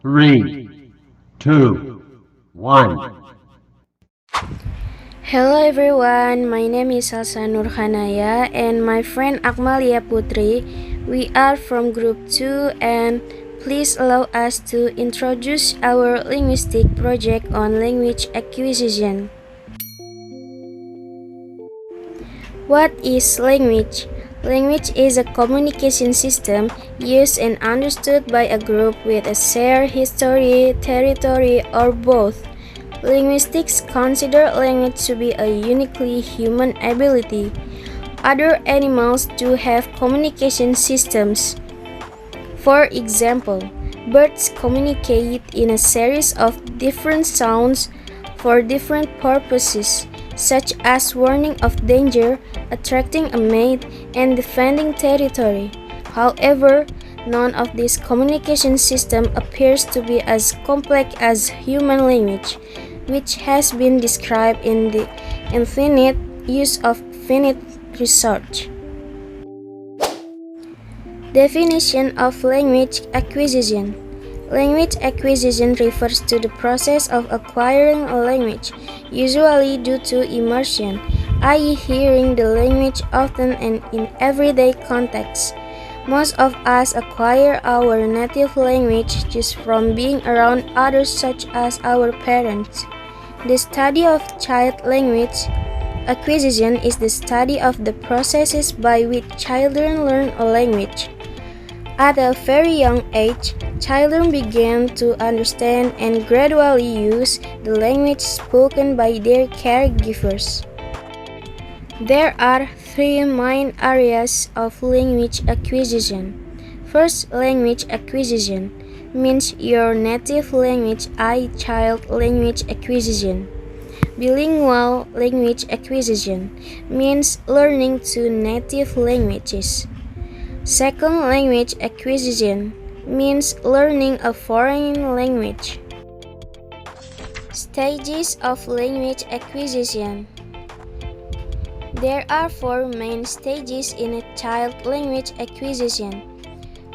3, 2, 1. Hello everyone, my name is Salsa Nurkhanayah and my friend Akmalia Putri. We are from group 2 and please allow us to introduce our linguistic project on language acquisition. What is language? Language is a communication system used and understood by a group with a shared history, territory, or both. Linguistics consider language to be a uniquely human ability. Other animals do have communication systems. For example, birds communicate in a series of different sounds for different purposes, such as warning of danger, attracting a mate, and defending territory. However, none of these communication systems appears to be as complex as human language, which has been described in the infinite use of finite research. Definition of language acquisition. Language acquisition refers to the process of acquiring a language, usually due to immersion, i.e., hearing the language often and in everyday contexts. Most of us acquire our native language just from being around others such as our parents. The study of child language acquisition is the study of the processes by which children learn a language. At a very young age, children begin to understand and gradually use the language spoken by their caregivers. There are three main areas of language acquisition. First, language acquisition means your native language, i.e., child language acquisition. Bilingual language acquisition means learning two native languages. Second, language acquisition means learning a foreign language. Stages of language acquisition. There are four main stages in a child language acquisition.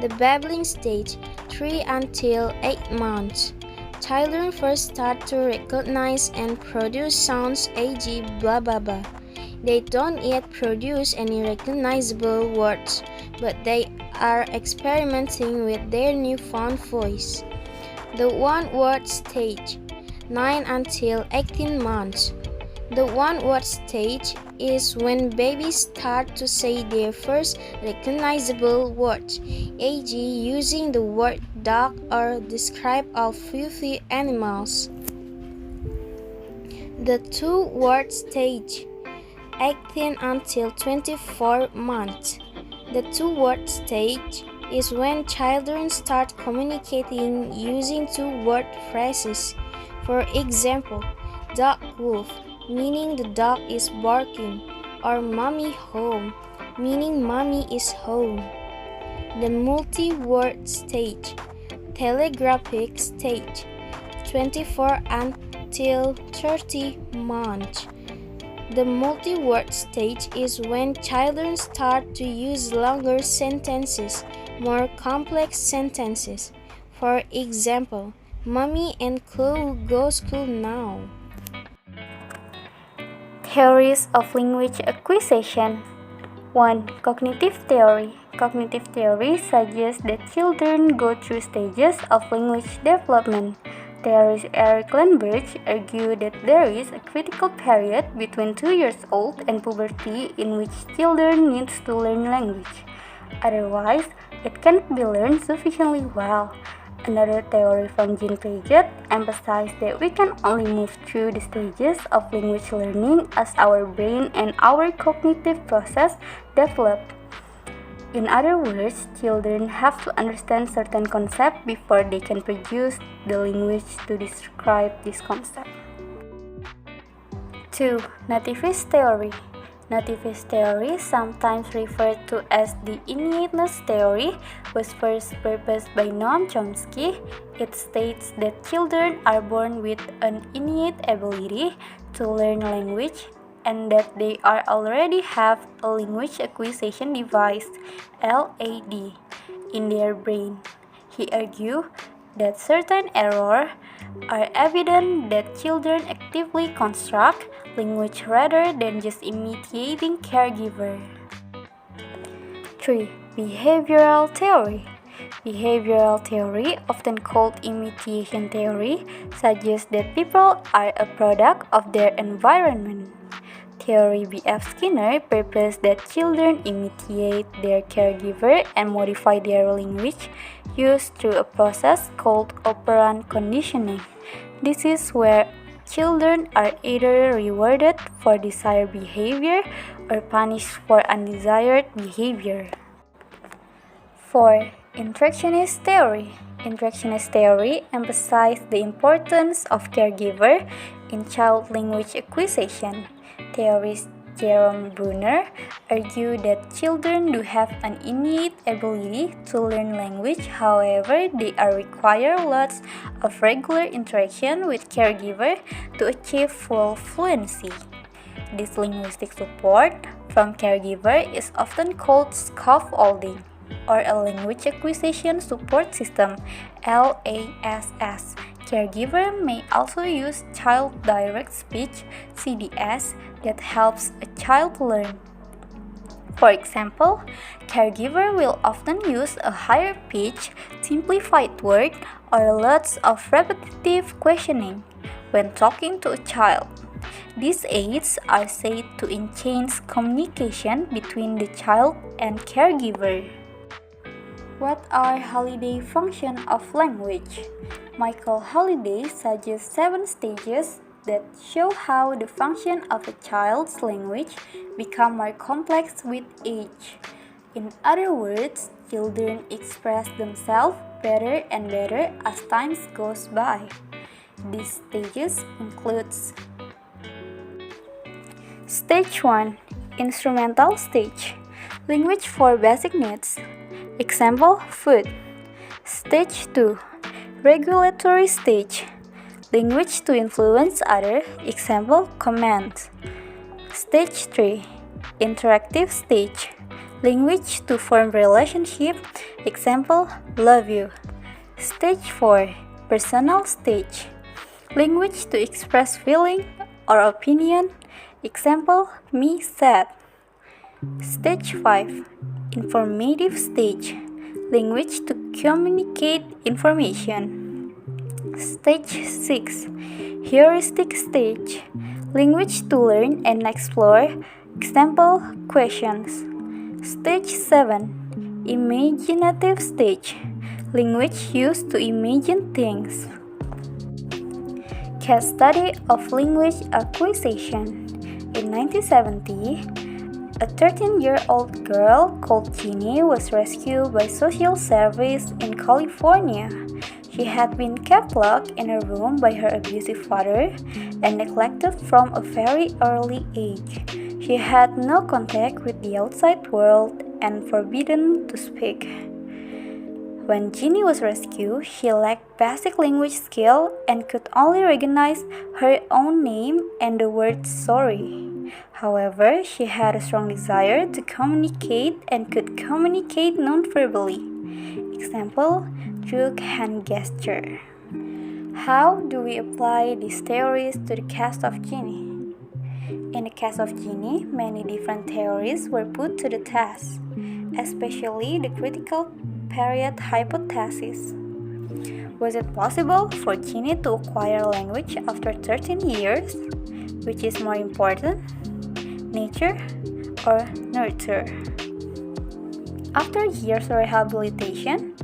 The babbling stage, 3 until 8 months. Children first start to recognize and produce sounds, e.g., blah blah blah. They don't yet produce any recognizable words, but they are experimenting with their newfound voice. The one-word stage, 9 until 18 months. The one-word stage is when babies start to say their first recognizable words, e.g., using the word dog or describe all fluffy animals. The two-word stage, 18 until 24 months. The two-word stage is when children start communicating using two-word phrases. For example, dog wolf, meaning the dog is barking, or mommy home, meaning mommy is home. The multi-word stage, telegraphic stage, 24 until 30 months. The multi-word stage is when children start to use longer sentences, more complex sentences. For example, Mommy and Chloe go school now. Theories of language acquisition. 1. Cognitive theory. Cognitive theory suggests that children go through stages of language development. Theorist Eric Lambert argued that there is a critical period between 2 years old and puberty in which children need to learn language. Otherwise, it cannot be learned sufficiently well. Another theory from Jean Piaget emphasized that we can only move through the stages of language learning as our brain and our cognitive process develop. In other words, children have to understand certain concepts before they can produce the language to describe this concept. 2. Nativist theory. Nativist theory, sometimes referred to as the innateness theory, was first proposed by Noam Chomsky. It states that children are born with an innate ability to learn language and that they already have a language acquisition device, LAD, in their brain. He argued that certain errors are evident that children actively construct language rather than just imitating caregiver. 3. Behavioral theory. Behavioral theory, often called imitation theory, suggests that people are a product of their environment. Theory B.F. Skinner proposed that children imitate their caregiver and modify their language use through a process called operant conditioning. This is where children are either rewarded for desired behavior or punished for undesired behavior. 4. Interactionist theory. Interactionist theory emphasizes the importance of caregiver in child language acquisition. Theorist Jerome Brunner argued that children do have an innate ability to learn language, however, they are require lots of regular interaction with caregiver to achieve full fluency. This linguistic support from caregiver is often called scaffolding, or a language acquisition support system, LASS. Caregiver may also use child direct speech, CDS, that helps a child learn. For example, caregiver will often use a higher pitch, simplified word, or lots of repetitive questioning when talking to a child. These aids are said to enhance communication between the child and caregiver. What are holiday functions of language? Michael Halliday suggests 7 stages that show how the function of a child's language become more complex with age. In other words, children express themselves better and better as time goes by. These stages includes Stage 1. Instrumental stage. Language for basic needs. Example, food. Stage 2. Regulatory stage. Language to influence others. Example, commands. Stage 3. Interactive stage. Language to form relationship. Example, love you. Stage 4. Personal stage. Language to express feeling or opinion. Example, me sad. Stage 5. Informative stage. Language to communicate information. Stage 6. Heuristic stage. Language to learn and explore. Example, questions. Stage 7. Imaginative stage. Language used to imagine things. Case study of language acquisition. In 1970, a 13-year-old girl called Ginny was rescued by social service in California. She had been kept locked in a room by her abusive father and neglected from a very early age. She had no contact with the outside world and forbidden to speak. When Ginny was rescued, she lacked basic language skill and could only recognize her own name and the word sorry. However, she had a strong desire to communicate and could communicate non-verbally. Example, through hand gesture. How do we apply these theories to the case of Ginny? In the case of Ginny, many different theories were put to the test, especially the critical period hypothesis. Was it possible for Ginny to acquire language after 13 years? Which is more important, nature or nurture? After years of rehabilitation,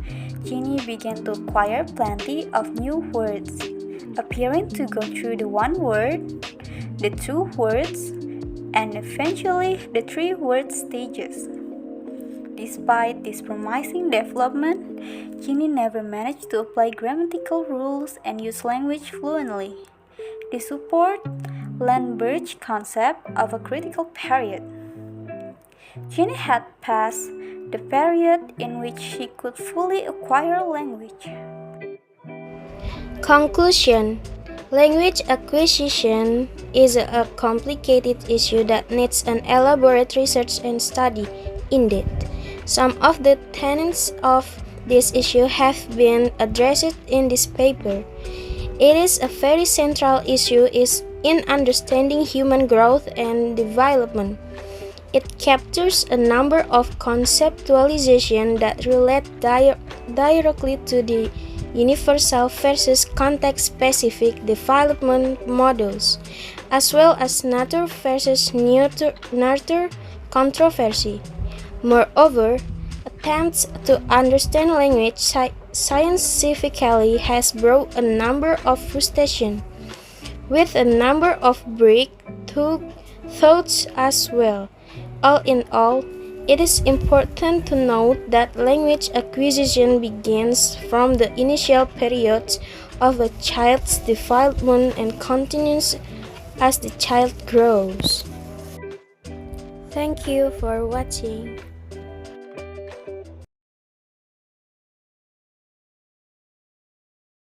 Ginny began to acquire plenty of new words, appearing to go through the 1 word, the 2 words, and eventually the 3 word stages. Despite this promising development, Ginny never managed to apply grammatical rules and use language fluently. This support Landberg's concept of a critical period. Ginny had passed the period in which she could fully acquire language. Conclusion. Language acquisition is a complicated issue that needs an elaborate research and study. Indeed, some of the tenets of These issues have been addressed in this paper. It is a very central issue in understanding human growth and development. It captures a number of conceptualizations that relate directly to the universal versus context-specific development models, as well as nature versus nurture controversy. Moreover, attempts to understand language scientifically has brought a number of frustrations, with a number of breakthroughs as well. All in all, it is important to note that language acquisition begins from the initial periods of a child's development and continues as the child grows. Thank you for watching.